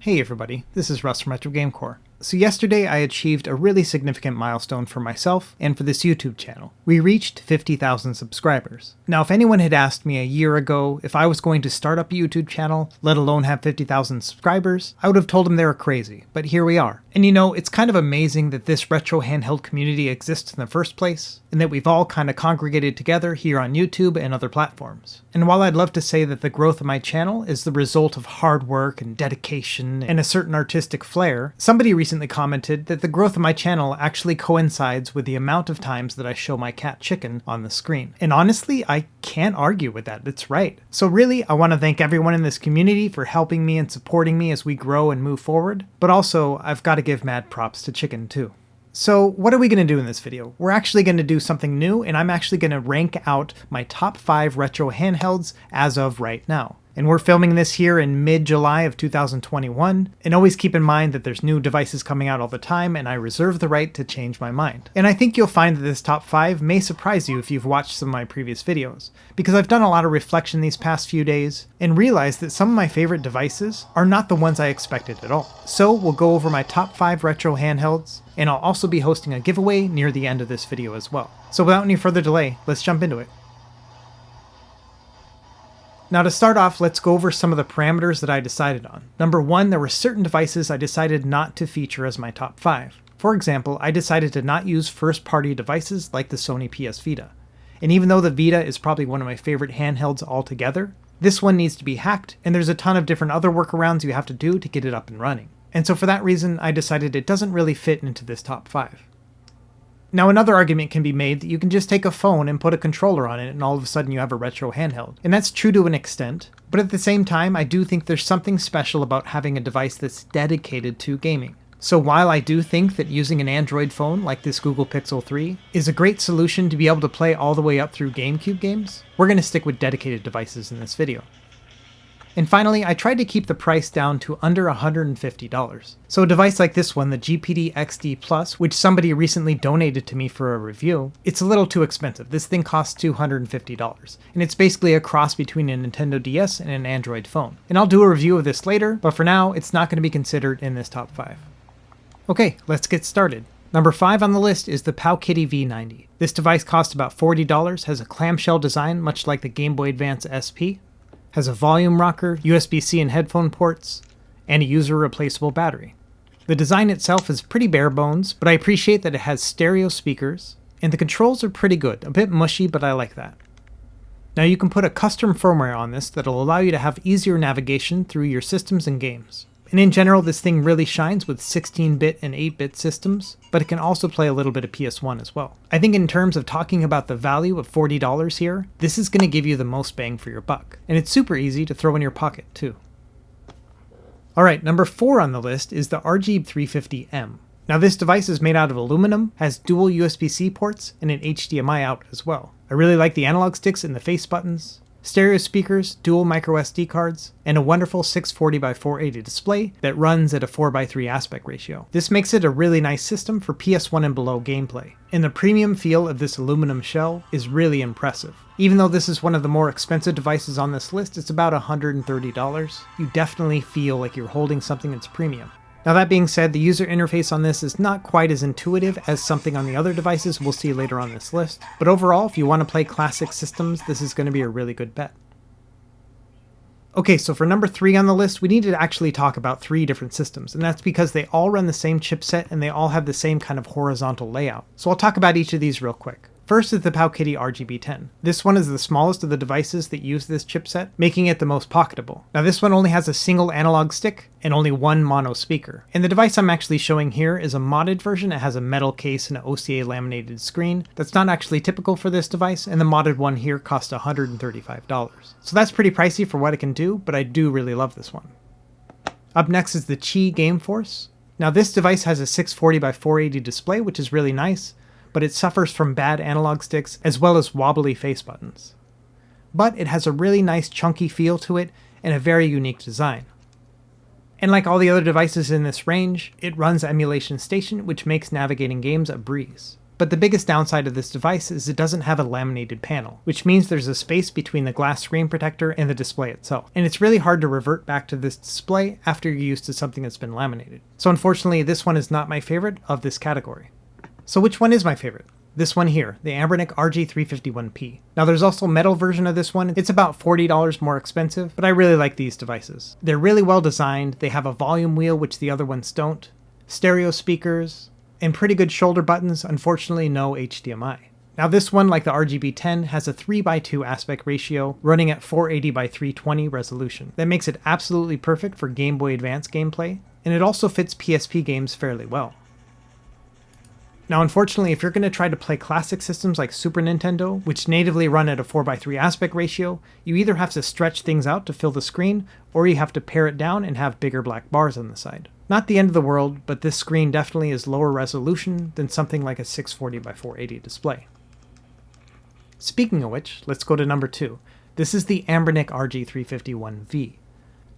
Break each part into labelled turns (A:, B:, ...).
A: Hey everybody, this is Russ from Retro Gamecore. So yesterday I achieved a really significant milestone for myself and for this YouTube channel. We reached 50,000 subscribers. Now if anyone had asked me a year ago if I was going to start up a YouTube channel, let alone have 50,000 subscribers, I would have told them they were crazy, but here we are. And you know, it's kind of amazing that this retro handheld community exists in the first place, and that we've all kind of congregated together here on YouTube and other platforms. And while I'd love to say that the growth of my channel is the result of hard work and dedication and a certain artistic flair, somebody recently commented that the growth of my channel actually coincides with the amount of times that I show my cat Chicken on the screen. And honestly, I can't argue with that, it's right. So really, I want to thank everyone in this community for helping me and supporting me as we grow and move forward, but also I've got to give mad props to Chicken too. So what are we going to do in this video? We're actually going to do something new, and I'm actually going to rank out my top 5 retro handhelds as of right now. And we're filming this here in mid-July of 2021, and always keep in mind that there's new devices coming out all the time, and I reserve the right to change my mind. And I think you'll find that this top 5 may surprise you if you've watched some of my previous videos, because I've done a lot of reflection these past few days, and realized that some of my favorite devices are not the ones I expected at all. So we'll go over my top 5 retro handhelds, and I'll also be hosting a giveaway near the end of this video as well. So without any further delay, let's jump into it. Now to start off, let's go over some of the parameters that I decided on. Number 1, there were certain devices I decided not to feature as my top 5. For example, I decided to not use first-party devices like the Sony PS Vita. And even though the Vita is probably one of my favorite handhelds altogether, this one needs to be hacked, and there's a ton of different other workarounds you have to do to get it up and running. And so for that reason, I decided it doesn't really fit into this top 5. Now another argument can be made that you can just take a phone and put a controller on it and all of a sudden you have a retro handheld. And that's true to an extent, but at the same time I do think there's something special about having a device that's dedicated to gaming. So while I do think that using an Android phone like this Google Pixel 3 is a great solution to be able to play all the way up through GameCube games, we're going to stick with dedicated devices in this video. And finally, I tried to keep the price down to under $150. So a device like this one, the GPD XD Plus, which somebody recently donated to me for a review, it's a little too expensive. This thing costs $250, and it's basically a cross between a Nintendo DS and an Android phone. And I'll do a review of this later, but for now, it's not going to be considered in this top 5. Okay, let's get started. Number 5 on the list is the Powkiddy V90. This device costs about $40, has a clamshell design much like the Game Boy Advance SP, has a volume rocker, USB-C and headphone ports, and a user-replaceable battery. The design itself is pretty bare bones, but I appreciate that it has stereo speakers, and the controls are pretty good, a bit mushy, but I like that. Now you can put a custom firmware on this that'll allow you to have easier navigation through your systems and games. And in general, this thing really shines with 16-bit and 8-bit systems, but it can also play a little bit of PS1 as well. I think in terms of talking about the value of $40 here, this is going to give you the most bang for your buck. And it's super easy to throw in your pocket too. Alright, number 4 on the list is the RG350M. Now this device is made out of aluminum, has dual USB-C ports, and an HDMI out as well. I really like the analog sticks and the face buttons, stereo speakers, dual micro SD cards, and a wonderful 640 by 480 display that runs at a 4:3 aspect ratio. This makes it a really nice system for PS1 and below gameplay, and the premium feel of this aluminum shell is really impressive. Even though this is one of the more expensive devices on this list, it's about $130, you definitely feel like you're holding something that's premium. Now that being said, the user interface on this is not quite as intuitive as something on the other devices we'll see later on this list, but overall, if you want to play classic systems, this is going to be a really good bet. Okay, so for number 3 on the list, we need to actually talk about 3 different systems, and that's because they all run the same chipset and they all have the same kind of horizontal layout. So I'll talk about each of these real quick. First is the Powkiddy RGB10. This one is the smallest of the devices that use this chipset, making it the most pocketable. Now this one only has a single analog stick and only one mono speaker. And the device I'm actually showing here is a modded version. It has a metal case and an OCA laminated screen. That's not actually typical for this device, and the modded one here costs $135. So that's pretty pricey for what it can do, but I do really love this one. Up next is the Qi Game Force. Now this device has a 640 by 480 display, which is really nice, but it suffers from bad analog sticks as well as wobbly face buttons. But it has a really nice chunky feel to it and a very unique design. And like all the other devices in this range, it runs Emulation Station, which makes navigating games a breeze. But But the biggest downside of this device is it doesn't have a laminated panel, which means there's a space between the glass screen protector and the display itself. And it's really hard to revert back to this display after you're used to something that's been laminated. So unfortunately, this one is not my favorite of this category. So which one is my favorite? This one here, the Anbernic RG351P. Now there's also a metal version of this one. It's about $40 more expensive, but I really like these devices. They're really well designed, they have a volume wheel which the other ones don't, stereo speakers, and pretty good shoulder buttons, unfortunately no HDMI. Now this one, like the RGB10, has a 3:2 aspect ratio running at 480x320 resolution. That makes it absolutely perfect for Game Boy Advance gameplay, and it also fits PSP games fairly well. Now unfortunately, if you're going to try to play classic systems like Super Nintendo, which natively run at a 4:3 aspect ratio, you either have to stretch things out to fill the screen, or you have to pare it down and have bigger black bars on the side. Not the end of the world, but this screen definitely is lower resolution than something like a 640x480 display. Speaking of which, let's go to number 2. This is the Anbernic RG351V.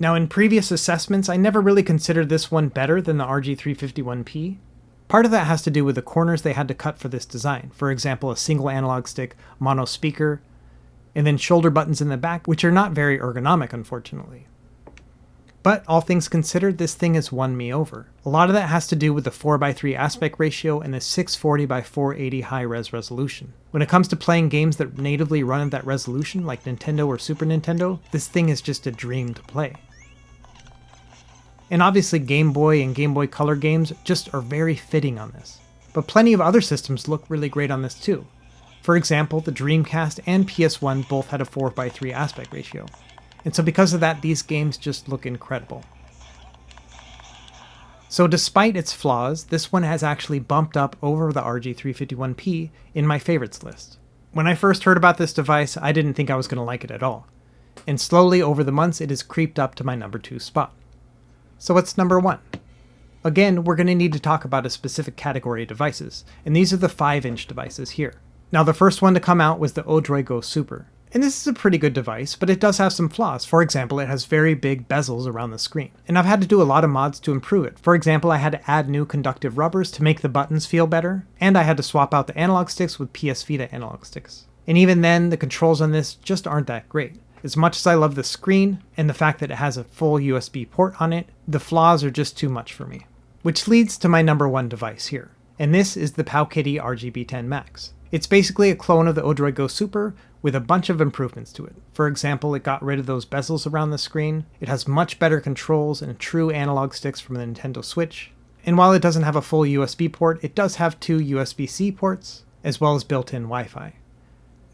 A: Now in previous assessments, I never really considered this one better than the RG351P. Part of that has to do with the corners they had to cut for this design. For example, a single analog stick, mono speaker, and then shoulder buttons in the back, which are not very ergonomic, unfortunately. But all things considered, this thing has won me over. A lot of that has to do with the 4:3 aspect ratio and the 640x480 high-res resolution. When it comes to playing games that natively run at that resolution, like Nintendo or Super Nintendo, this thing is just a dream to play. And obviously Game Boy and Game Boy Color games just are very fitting on this. But plenty of other systems look really great on this too. For example, the Dreamcast and PS1 both had a 4:3 aspect ratio. And so because of that, these games just look incredible. So despite its flaws, this one has actually bumped up over the RG351P in my favorites list. When I first heard about this device, I didn't think I was going to like it at all. And slowly over the months, it has creeped up to my number 2 spot. So what's number 1? Again, we're going to need to talk about a specific category of devices, and these are the 5-inch devices here. Now the first one to come out was the Odroid Go Super. And this is a pretty good device, but it does have some flaws. For example, it has very big bezels around the screen. And I've had to do a lot of mods to improve it. For example, I had to add new conductive rubbers to make the buttons feel better, and I had to swap out the analog sticks with PS Vita analog sticks. And even then, the controls on this just aren't that great. As much as I love the screen, and the fact that it has a full USB port on it, the flaws are just too much for me. Which leads to my number 1 device here. And this is the Powkiddy RGB10 Max. It's basically a clone of the Odroid Go Super with a bunch of improvements to it. For example, it got rid of those bezels around the screen, it has much better controls and true analog sticks from the Nintendo Switch, and while it doesn't have a full USB port, it does have 2 USB-C ports, as well as built-in Wi-Fi.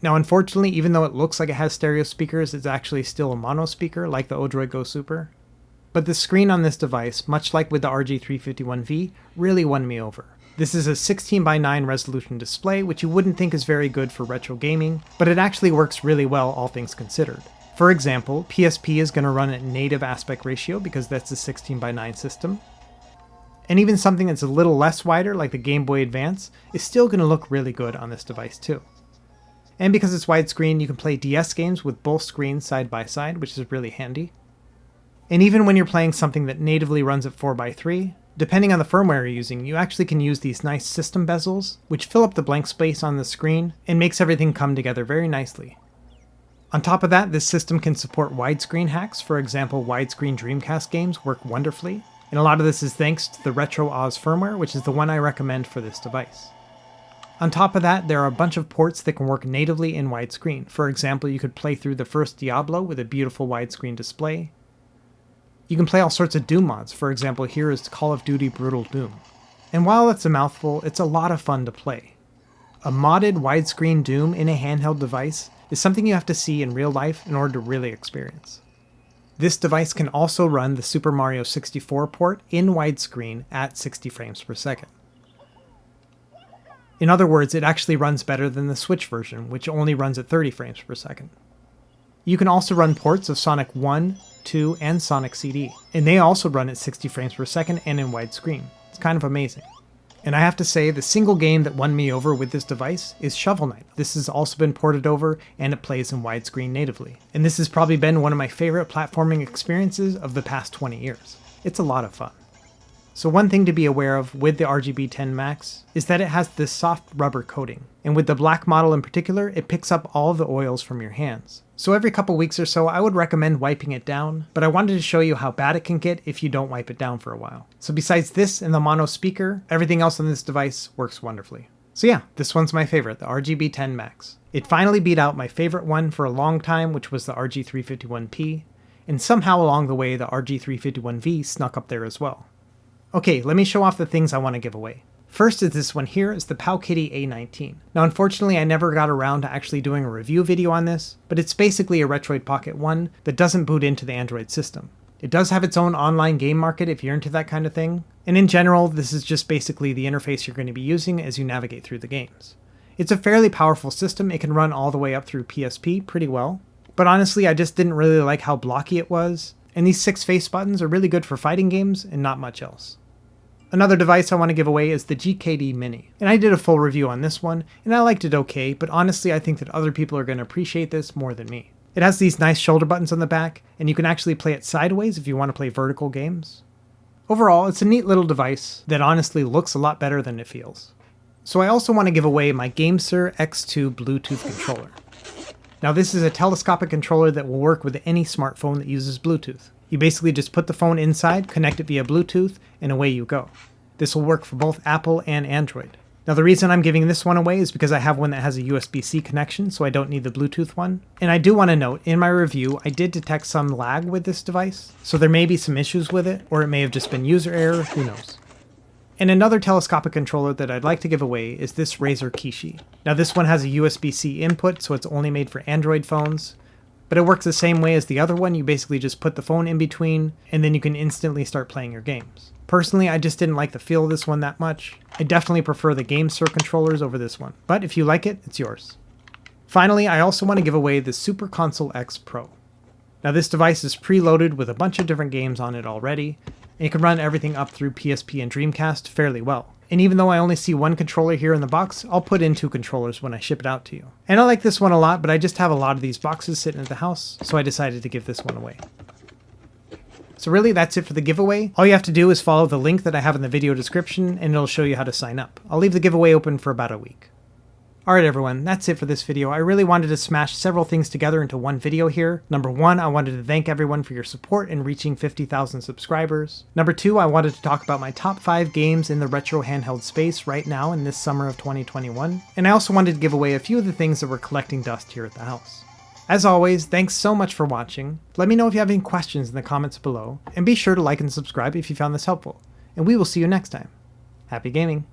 A: Now unfortunately, even though it looks like it has stereo speakers, it's actually still a mono speaker like the Odroid Go Super. But the screen on this device, much like with the RG351V, really won me over. This is a 16:9 resolution display, which you wouldn't think is very good for retro gaming, but it actually works really well all things considered. For example, PSP is going to run at native aspect ratio because that's a 16:9 system. And even something that's a little less wider, like the Game Boy Advance, is still going to look really good on this device too. And because it's widescreen, you can play DS games with both screens side by side, which is really handy. And even when you're playing something that natively runs at 4:3, depending on the firmware you're using, you actually can use these nice system bezels, which fill up the blank space on the screen and makes everything come together very nicely. On top of that, this system can support widescreen hacks. For example, widescreen Dreamcast games work wonderfully. And a lot of this is thanks to the Retro Oz firmware, which is the one I recommend for this device. On top of that, there are a bunch of ports that can work natively in widescreen. For example, you could play through the first Diablo with a beautiful widescreen display. You can play all sorts of Doom mods. For example, here is Call of Duty Brutal Doom. And while it's a mouthful, it's a lot of fun to play. A modded widescreen Doom in a handheld device is something you have to see in real life in order to really experience. This device can also run the Super Mario 64 port in widescreen at 60 frames per second. In other words, it actually runs better than the Switch version, which only runs at 30 frames per second. You can also run ports of Sonic 1, 2, and Sonic CD, and they also run at 60 frames per second and in widescreen. It's kind of amazing. And I have to say, the single game that won me over with this device is Shovel Knight. This has also been ported over, and it plays in widescreen natively. And this has probably been one of my favorite platforming experiences of the past 20 years. It's a lot of fun. So one thing to be aware of with the RGB10 Max is that it has this soft rubber coating, and with the black model in particular, it picks up all of the oils from your hands. So every couple weeks or so, I would recommend wiping it down, but I wanted to show you how bad it can get if you don't wipe it down for a while. So besides this and the mono speaker, everything else on this device works wonderfully. So yeah, this one's my favorite, the RGB10 Max. It finally beat out my favorite one for a long time, which was the RG351P, and somehow along the way, the RG351V snuck up there as well. Okay, let me show off the things I want to give away. First is this one here, is the Powkitty A19. Now unfortunately I never got around to actually doing a review video on this, but it's basically a Retroid Pocket 1 that doesn't boot into the Android system. It does have its own online game market if you're into that kind of thing, and in general this is just basically the interface you're going to be using as you navigate through the games. It's a fairly powerful system, it can run all the way up through PSP pretty well, but honestly I just didn't really like how blocky it was, and these 6 face buttons are really good for fighting games and not much else. Another device I want to give away is the GKD Mini, and I did a full review on this one, and I liked it okay, but honestly I think that other people are going to appreciate this more than me. It has these nice shoulder buttons on the back, and you can actually play it sideways if you want to play vertical games. Overall, it's a neat little device that honestly looks a lot better than it feels. So I also want to give away my GameSir X2 Bluetooth controller. Now this is a telescopic controller that will work with any smartphone that uses Bluetooth. You basically just put the phone inside, connect it via Bluetooth, and away you go. This will work for both Apple and Android. Now the reason I'm giving this one away is because I have one that has a USB-C connection, so I don't need the Bluetooth one. And I do want to note, in my review, I did detect some lag with this device, so there may be some issues with it, or it may have just been user error, who knows. And another telescopic controller that I'd like to give away is this Razer Kishi. Now this one has a USB-C input, so it's only made for Android phones, but it works the same way as the other one. You basically just put the phone in between, and then you can instantly start playing your games. Personally, I just didn't like the feel of this one that much. I definitely prefer the GameSir controllers over this one, but if you like it, it's yours. Finally, I also want to give away the Super Console X Pro. Now this device is preloaded with a bunch of different games on it already, and it can run everything up through PSP and Dreamcast fairly well. And even though I only see one controller here in the box, I'll put in 2 controllers when I ship it out to you. And I like this one a lot, but I just have a lot of these boxes sitting at the house, so I decided to give this one away. So really, that's it for the giveaway. All you have to do is follow the link that I have in the video description, and it'll show you how to sign up. I'll leave the giveaway open for about a week. Alright everyone, that's it for this video. I really wanted to smash several things together into one video here. Number 1, I wanted to thank everyone for your support in reaching 50,000 subscribers. Number 2, I wanted to talk about my top 5 games in the retro handheld space right now in this summer of 2021. And I also wanted to give away a few of the things that were collecting dust here at the house. As always, thanks so much for watching. Let me know if you have any questions in the comments below, and be sure to like and subscribe if you found this helpful. And we will see you next time. Happy gaming!